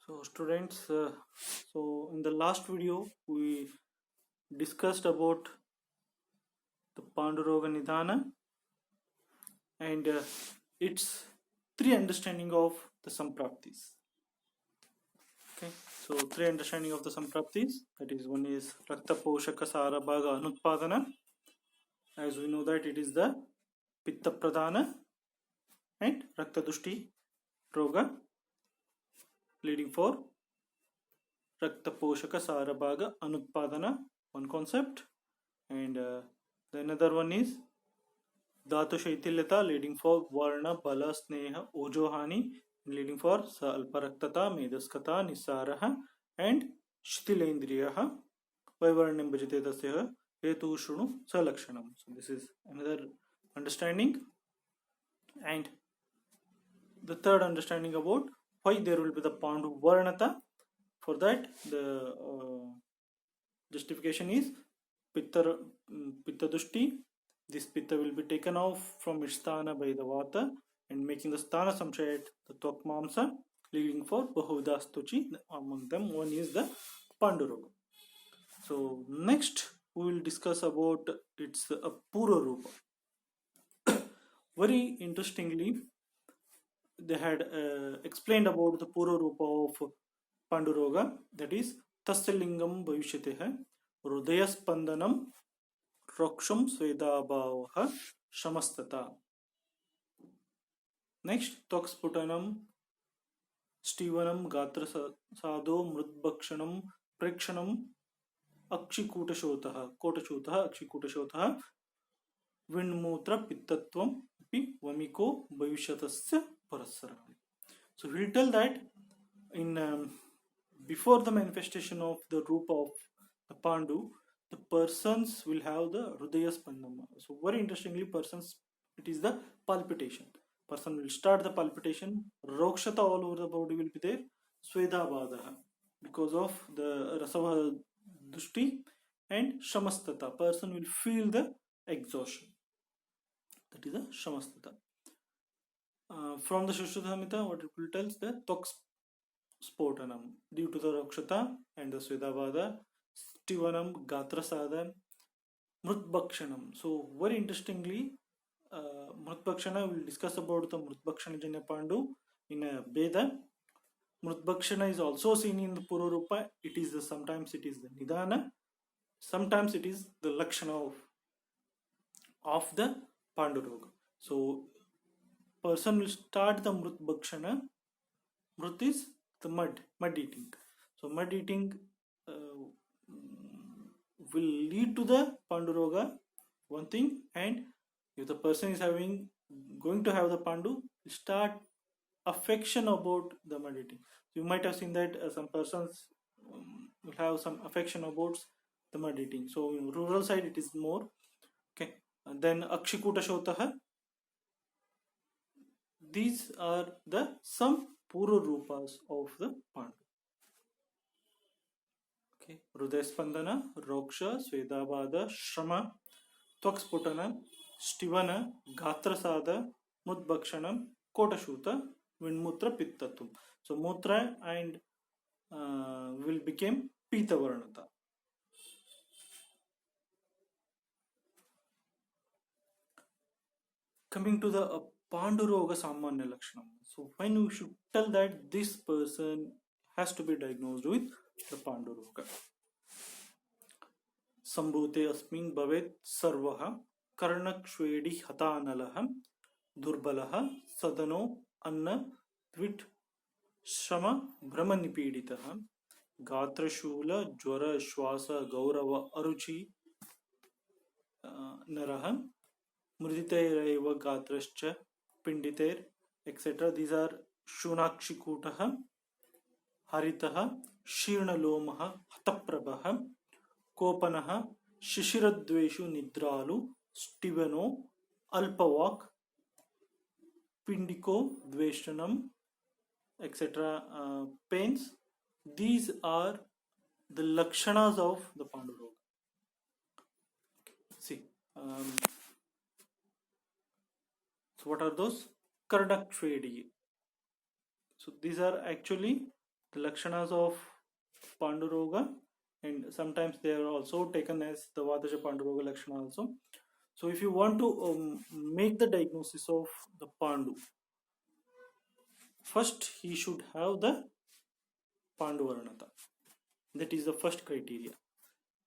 So students, so in the last video we discussed about the Panduroga Nidhana and its three understanding of the Sampraptis. Okay, so three understanding of the Sampraptis, that is, one is Rakta Poshaka Sara Bhaga Anutpadana, as we know that it is the Pitta Pradhana, and Rakta Dushti Roga leading for Rakta Poshaka Sara Bhaga Anutpadana, one concept, and the another one is Dhatu Shaitilyata leading for Varna Bala Sneha Ojohani leading for Alparaktata Medaskata Nisaraha and Shtilendriyaha Vaivarnam Bhajate Tasya Hetu Shunu Salakshanam. So this is another understanding, and the third understanding about why there will be the Pandu Varnata. For that, the justification is Pitta Dushti. This Pitta will be taken off from its sthana by the Vata and making the sthana samshayat, the Tvakmamsa, leading for Bahuvida Stuchi. Among them, one is the Panduroga. So next we will discuss about its Apura Rupa. Very interestingly, they had explained about the Pura Rupa of Panduroga, that is Tasalingam Bhavishyate Hridaya Spandanam Roksham Svedabhavaha Shamastata. Next, Toksputanam Stivanam Gatra Sado Mrudbhakshanam Prekshanam Akshikutashotaha Kotashutaha Akshikutashotaha Vindmutra Pittatvam Pi Vamiko Bhavishatasya Parasarani. So we'll tell that in before the manifestation of the Rupa of the Pandu, the persons will have the Hridaya Spandana. So very interestingly, persons, it is the palpitation. Person will start the palpitation, Rokshata all over the body will be there, Svedabhadaha, because of the Rasava Dushti, and Shamastata, person will feel the exhaustion. That is the Shamastata. From the Shushudhamita, what it will tell is the Toks Spotanam, due to the Rokshata and the Svedabhada, Stivanam, Gatrasada, Mrutbhakshanam. So very interestingly, Mrutbhakshana, we will discuss about the Mrutbhakshana Janya Pandu in a Veda. Mrutbhakshana is also seen in the Pururupa. It is sometimes it is the Nidana, sometimes it is the Lakshana of the Panduroga. So person will start the Mrutbhakshana. Mrut is the mud eating. So mud eating will lead to the Panduroga, one thing, and if the person is going to have the Pandu, start affection about the mud eating. You might have seen that some persons will have some affection about the mud eating. So in rural side it is more. Okay, and then Akshikuta Shotaha. These are the some Pura Rupas of the Pandu. Okay, Hridaya Spandana, Roksha, Svedabhada, Shrama, Tvaksputana, Stivana, Gatrasada, Mudbhakshanam, Kotashuta, Vindmutra Pittatum. So Mutra and will become Pita Varnata. Coming to the Panduroga Samanya Lakshanam. So when we should tell that this person has to be diagnosed with the Panduroga. Sambhute asmin bhavet sarvaha karnakshvedi hatanalaha durbalaha sadano anna tvit shrama brahmanipiditaha gatrashula jwara shwasa gaurava aruchi naraha mriditairaiva gatrascha pinditair, etc. These are Shunakshikutaha, Haritaha, Shirnalomaha, Hataprabhaha, Kopanaha, Shishiradveshu Nidralu, Stivano, Alpavak, Pindiko, Dveshanam, etc. Pains. These are the Lakshanas of the Panduroga. See, so what are those? Kardakshvedi. So these are actually the lakshanas of Panduroga, and sometimes they are also taken as the Vataja Panduroga Lakshana also. So if you want to make the diagnosis of the Pandu, first he should have the Panduvarnata. That is the first criteria.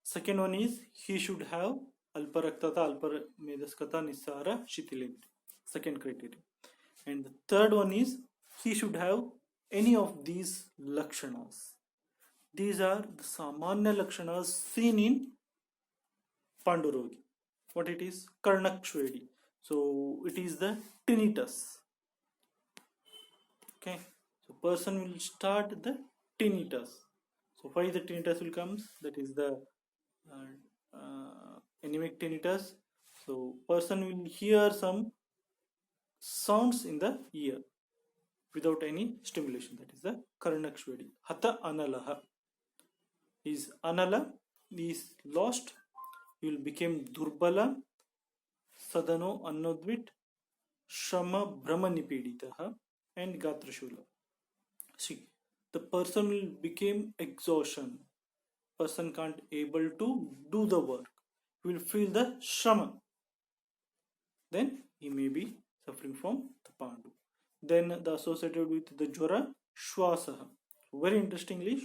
Second one is he should have Alparaktata, Alpamedaskata, Nisara, Shitilendri. Second criteria. And the third one is he should have any of these Lakshanas. These are the Samanya Lakshanas seen in Pandurogi. What it is? Karnakshvedi. So it is the tinnitus. Okay. So person will start the tinnitus. So why the tinnitus will come? That is the anemic tinnitus. So person will hear some sounds in the ear without any stimulation. That is the Karnakshvedi. Hatha Analaha. Is Anala is lost, you will become Durbala, Sadano Annodvit, Shama Brahmanipeditaha, and Gatrashula. See, the person will become exhaustion. Person can't able to do the work. He will feel the Shama. Then he may be suffering from the Pandu. Then the associated with the Jwara, Shwasaha. Very interestingly,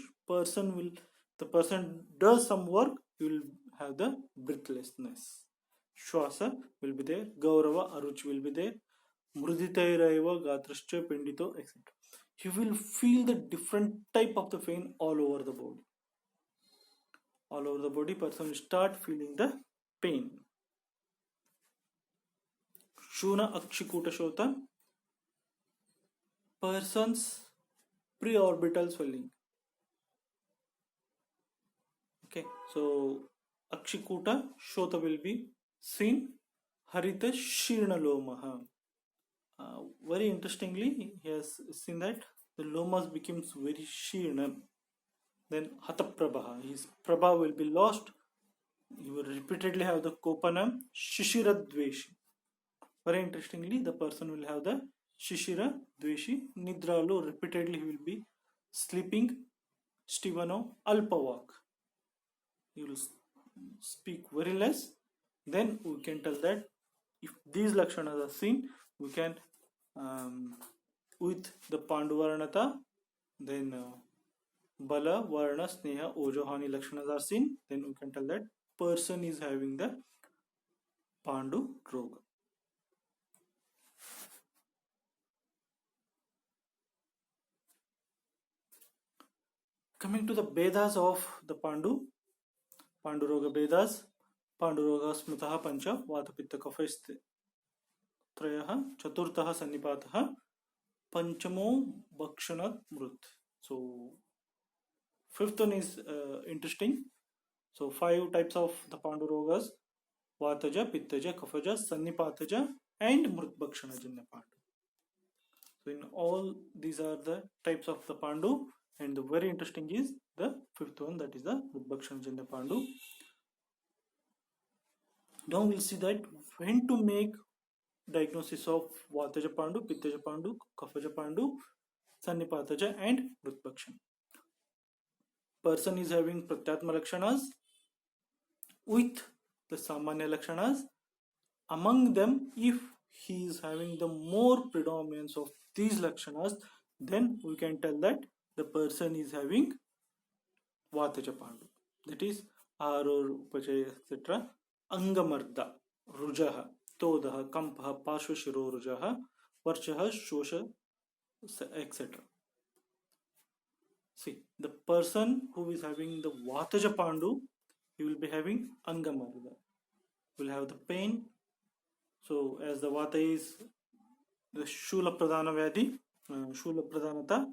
the person does some work, you will have the breathlessness. Shwasa will be there, Gaurava, Aruchi will be there, Mruditairaiva, Gatrascha, Pendito, etc. You will feel the different type of the pain all over the body. All over the body, person will start feeling the pain. Shuna Akshikuta Shota, person's preorbital swelling. Okay, so Akshikuta Shota will be seen. Harita Shirna Lomaha. Very interestingly, he has seen that the lomas becomes very Shirna. Then Hataprabha, his Prabha will be lost. You will repeatedly have the Kopana Shishira Dveshi. Very interestingly, the person will have the Shishira Dveshi. Nidralo, repeatedly he will be sleeping. Stivano Alpavak. He will speak very less. Then we can tell that if these lakshanas are seen, we can with the Panduvarnata, then Bala, Varna, Sneha, Ojohani lakshanas are seen, then we can tell that person is having the Pandu Roga. Coming to the Vedas of the Panduroga Vedas, Panduroga Smritaha Pancha, Vatapitta Kaphaiste Trayaha, Chaturtaha Sannipataha, Panchamo Bhakshanat Mrut. So, fifth one is interesting. So, 5 types of the Pandurogas: Vataja, Pittaja, Kaphaja, Sannipataja, and Mrut Bhakshana Janya Pandu. So, in all these are the types of the Pandu. And the very interesting is the fifth one, that is the Mrutbhakshana Janya Pandu. Now we'll see that when to make diagnosis of Vataja Pandu, Pittaja Pandu, Kaphaja Pandu, Sannipataja, and Mrutbhakshana. Person is having Pratyatma Lakshanas with the Samanya Lakshanas. Among them, if he is having the more predominance of these Lakshanas, then we can tell that the person is having Vataja Pandu. That is Aror, Upachaya, etc. Angamarda, Rujaha, Todaha, Kampaha, Pashvashiro Rujaha, Varchaha, Shosha, etc. See, the person who is having the Vataja Pandu, he will be having Angamarda. Will have the pain. So, as the Vata is the Shula Pradhana Vyadhi, Shula Pradhanata,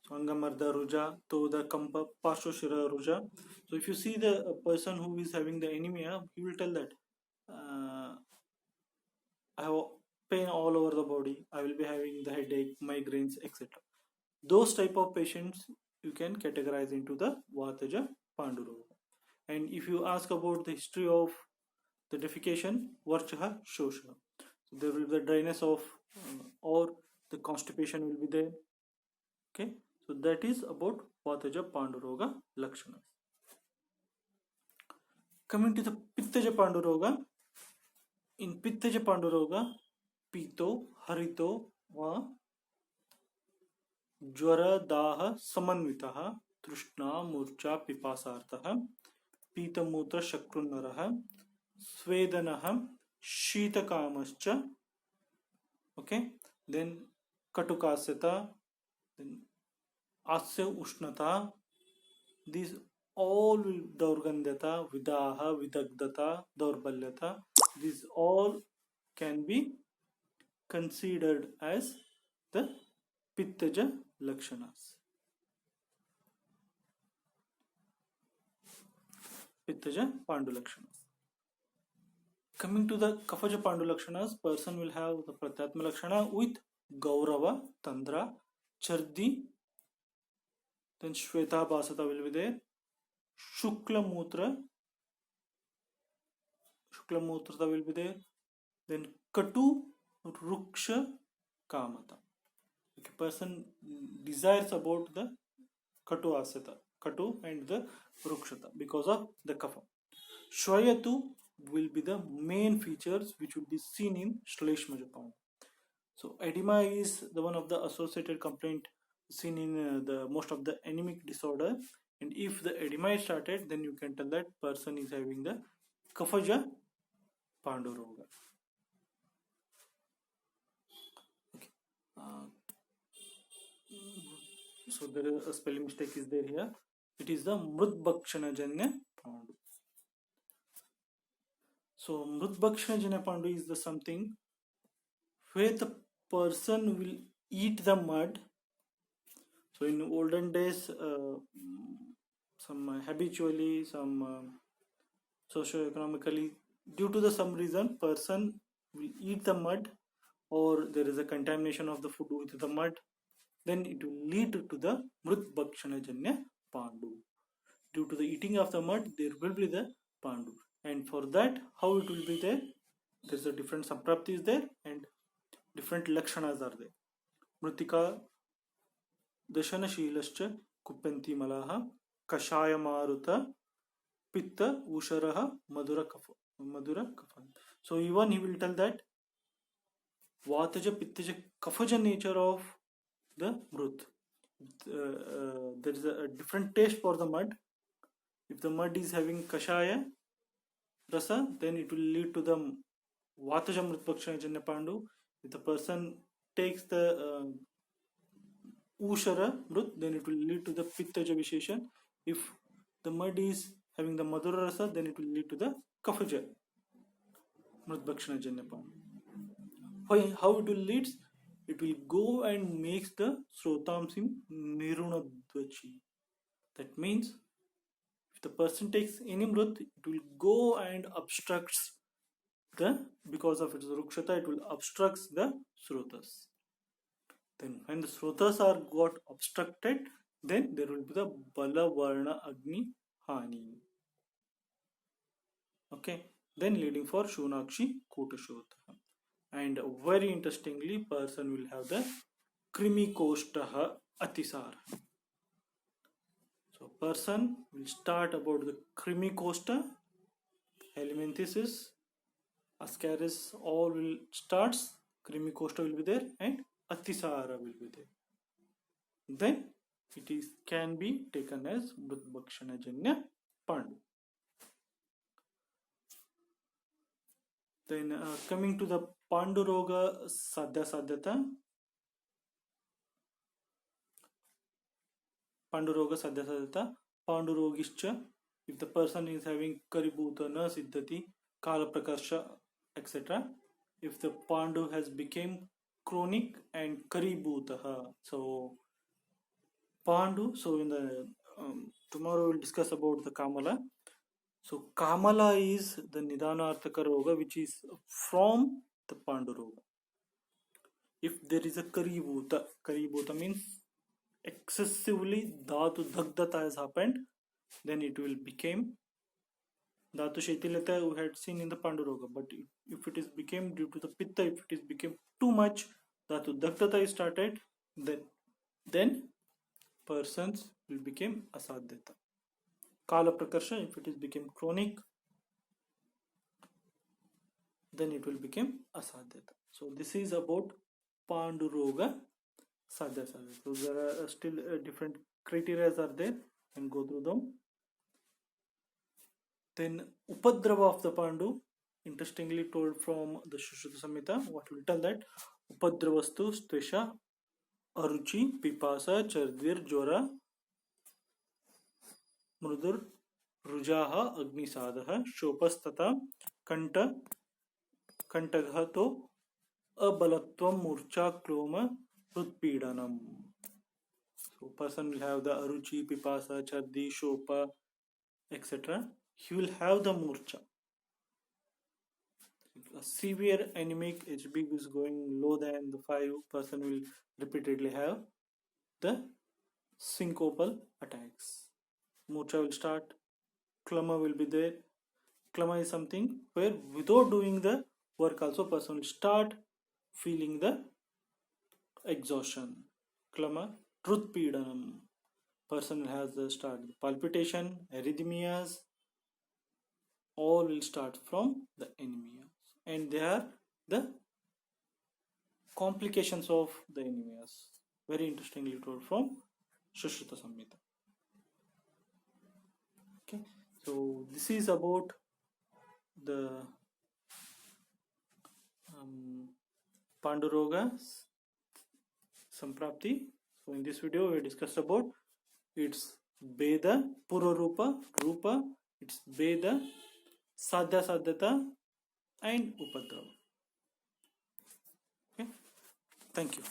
so Angamarda Ruja, Toda Kampa, Pashvashira Ruja. So if you see the person who is having the anemia, he will tell that I have pain all over the body, I will be having the headache, migraines, etc. Those type of patients you can categorize into the Vataja Panduroga. And if you ask about the history of the defecation, Varchaha Shosha. So there will be the dryness of or the constipation will be there. Okay. So that is about Vataja Panduroga Lakshanas. Coming to the Pittaja Panduroga, in Pittaja Panduroga, Pito, Harito, va ज्वर दाह समन्वितः तृष्णा मूर्छा पिपासार्थः पीतमूत्र शक्रुन्नरः स्वेदनः शीतकामश्च. Okay, then Katukasyata, then Asya Ushnata, these all will Daurgandhata, Vidaha, Vidagdata, Daurbalyata, these all can be considered as the Pittaja Lakshanas. Pittaja Pandu Lakshanas. Coming to the Kafaja Pandu Lakshanas, person will have the Pratyatma Lakshana with Gaurava, Tandra, Chardi, then Shweta Basata will be there, Shukla Mutra will be there, then Katu, Ruksha, Kamata. Okay, person desires about the Katu Asata, Katu and the Rukshata because of the Kafa. Shwayatu will be the main features which will be seen in Shleshmaja Pandu. So edema is the one of the associated complaint seen in the most of the anemic disorder, and if the edema is started, then you can tell that person is having the Kafaja Panduroga. Okay. So there is a spelling mistake is there here. It is the Mrutbhakshanajanya Pandu. So Mrutbhakshanajanya Pandu is the something where the person will eat the mud. So in olden days, some habitually, some socio-economically, due to some reason, person will eat the mud, or there is a contamination of the food with the mud, then it will lead to the Mrutbhakshanajanya Pandu. Due to the eating of the mud, there will be the Pandu. And for that, how it will be there? There is a different Samprapti is there and different Lakshanas are there. Mritika Dashanashilascha Kupanti Malaha Kashaya Maruta Pitta Usharaha Madura Kafa. So even he will tell that Vataja Pittaja Kafaja nature of the Mrut. There is a different taste for the mud. If the mud is having Kashaya Rasa, then it will lead to the Vataja Mrutbhakshanajanya Pandu. If the person takes the Ushara Mrut, then it will lead to the Pittaja Visheshan. If the mud is having the Madhura Rasa, then it will lead to the Kafaja Mrutbhakshanajanya Pandu. How it will lead? It will go and makes the Srotamsim Nirunadvachi. That means if the person takes any Mrut, it will go and obstructs because of its Rukshata, it will obstructs the Srotas. Then when the Srotas are got obstructed, then there will be the Bala Varna Agni Hani. Okay, then leading for Shunakshi Kotashotha. And very interestingly, person will have the Krimi Koshtaha Atisar. So person will start about the Krimi Koshta, Helminthisis, Ascaris, all will starts, Krimi Koshta will be there and Atisara will be there. Then it is can be taken as Mrutbhakshanajanya Pandu. Then coming to the Panduroga Sadhya Sadhyata. Panduroga Sadhya Sadhyata. Pandurogischa. If the person is having Karibhuta, Na Siddhati, Kala Prakasha, etc. If the Pandu has become chronic and Karibhutaha. So Pandu, so in the tomorrow we'll discuss about the Kamala. So Kamala is the Nidanarthaka Roga which is from the Panduroga. If there is a Karibhuta means excessively Dhatu Dagdata has happened, then it will become Dhatu Shaitilata we had seen in the Panduroga. But if it is became due to the Pitta, if it is became too much, Dhatu Dagdata is started, then persons will become asadhyata. Kala prakarsha, if it is become chronic, then it will become asadhyata. So this is about Panduroga sadhya. So there are still different criteria are there, and go through them. Then Upadrava of the Pandu, interestingly told from the Sushruta Samhita, what will tell that Uphadravastu Stvesha Aruchi Pipasa Chardvir Jora Mrudur Rujaha Agnisadaha Shopastata Kanta Kantaghato Abalatvam Murcha Kloma Rutpidanam. So person will have the Aruchi, Pipasa, Chardi, Shopa, etc. He will have the Murcha. A severe anemic HB is going low than the 5, person will repeatedly have the syncopal attacks. Murcha will start, klama will be there. Klama is something where without doing the work also person will start feeling the exhaustion. Klama, Trutpidanam. Person has the start palpitation, arrhythmias, all will start from the anemia. And they are the complications of the anemias. Very interestingly told from Sushruta Samhita. Okay, so this is about the Panduroga Samprapti. So in this video we discussed about its Beda, Purarupa, Rupa, its Beda, Sadhya Sadhyata and Upadrava. Okay, thank you.